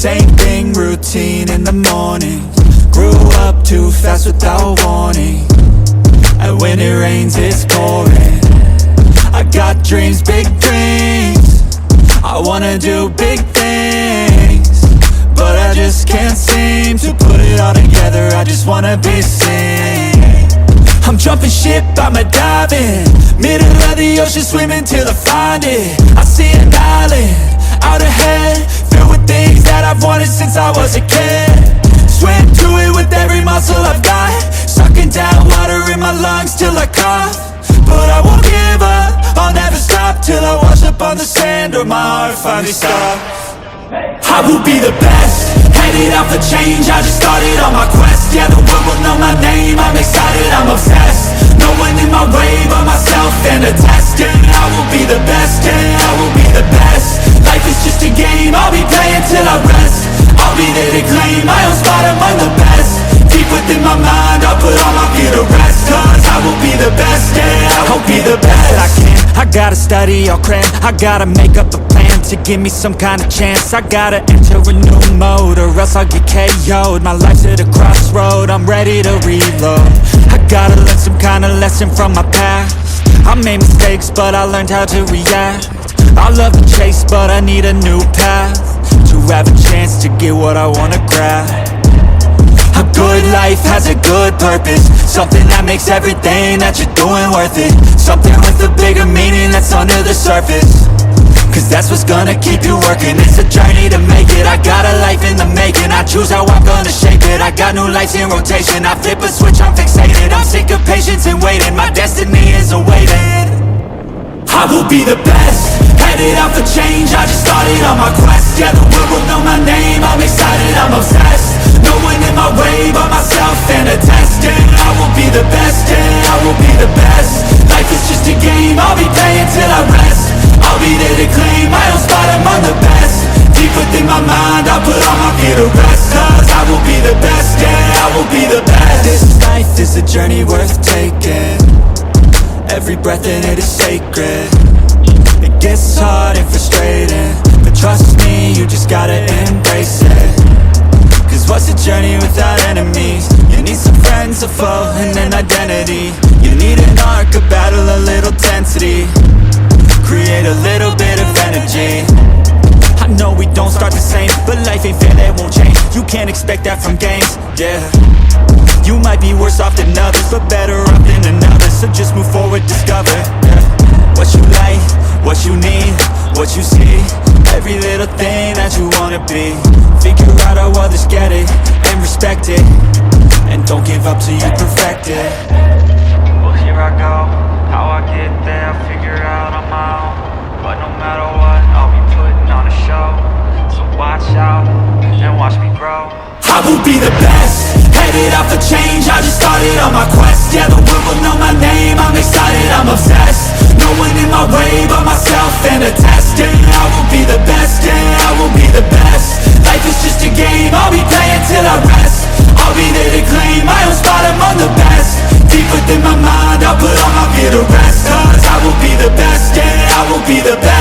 same thing, routine in the morning. Grew up too fast without warning, and when it rains it's pouring. I got dreams, big dreams, I wanna do big things, but I just can't seem to put it all together. I just wanna be seen. I'm jumping ship, I'm a diving, middle of the ocean, swimming till I find it. I see an island out ahead, filled with things that I've wanted since I was a kid. Swim through it with every muscle I've got, sucking down water in my lungs till I cough. But I won't give up, I'll never stop till I wash up on the sand or my heart finally stops. I will be the best, headed out for change, I just started on my quest. Yeah, the world will know my name, I'm excited, I'm obsessed. No one in my way but myself and a test. Yeah, I will be the best, yeah, I will be the best. Life is just a game, I'll be playing till I rest. I'll be there to claim my own spot among the best. Deep within my mind, I'll put all my fear to rest. Cause I will be the best, yeah, I will be the best. I gotta study, I'll cram, I gotta make up a plan to give me some kind of chance. I gotta enter a new mode or else I'll get KO'd. My life's at a crossroad, I'm ready to reload. I gotta learn some kind of lesson from my past. I made mistakes but I learned how to react. I love the chase but I need a new path, to have a chance to get what I wanna grab. A good life has a good purpose, something that makes everything that you're doing worth it. Something with a bigger meaning that's under the surface, cause that's what's gonna keep you working. It's a journey to make it, I got a life in the making. I choose how I'm gonna shape it, I got new lights in rotation. I flip a switch, I'm fixated, I'm sick of patience and waiting. My destiny is awaiting. I will be the best, headed out for change, I just started on my quest. Yeah, the world will know my name, I'm excited, I'm obsessed. No one in my way but myself and a test. Yeah, I will be the best, yeah, I will be the best. Life is just a game, I'll be playing till I rest. I'll be there to claim my own spot among the best. Deep within my mind, I'll put all my fear to rest. Cause I will be the best, yeah, I will be the best. This life is a journey worth taking, every breath in it is sacred. It gets hard and frustrating, but trust me, you just gotta embrace it. Cause what's a journey without enemies? You need some friends, a foe, and an identity. You need an arc, a battle, a little tensity. Create a little bit of energy. I know we don't start the same, but life ain't fair, that won't change. You can't expect that from games, yeah. You might be worse off than others, but better off than another. So just move forward, discover, yeah. What you like, what you need, what you see. Every little thing that you wanna be. Figure out how others get it, and respect it. And don't give up till you perfect it. Well, here I go, how I get there, I'll figure out on my own. But no matter what, I'll be putting on a show. So watch out, and watch me grow. I will be the best, headed out for change, I just started on my quest. Yeah, the world will know my name, I'm excited, I'm obsessed. No one in my way but myself and a test. Yeah, I will be the best, yeah, I will be the best. Life is just a game, I'll be playing till I rest. I'll be there to claim my own spot among the best. Deep within my mind, I'll put all my fear to rest. Cause I will be the best, yeah, I will be the best.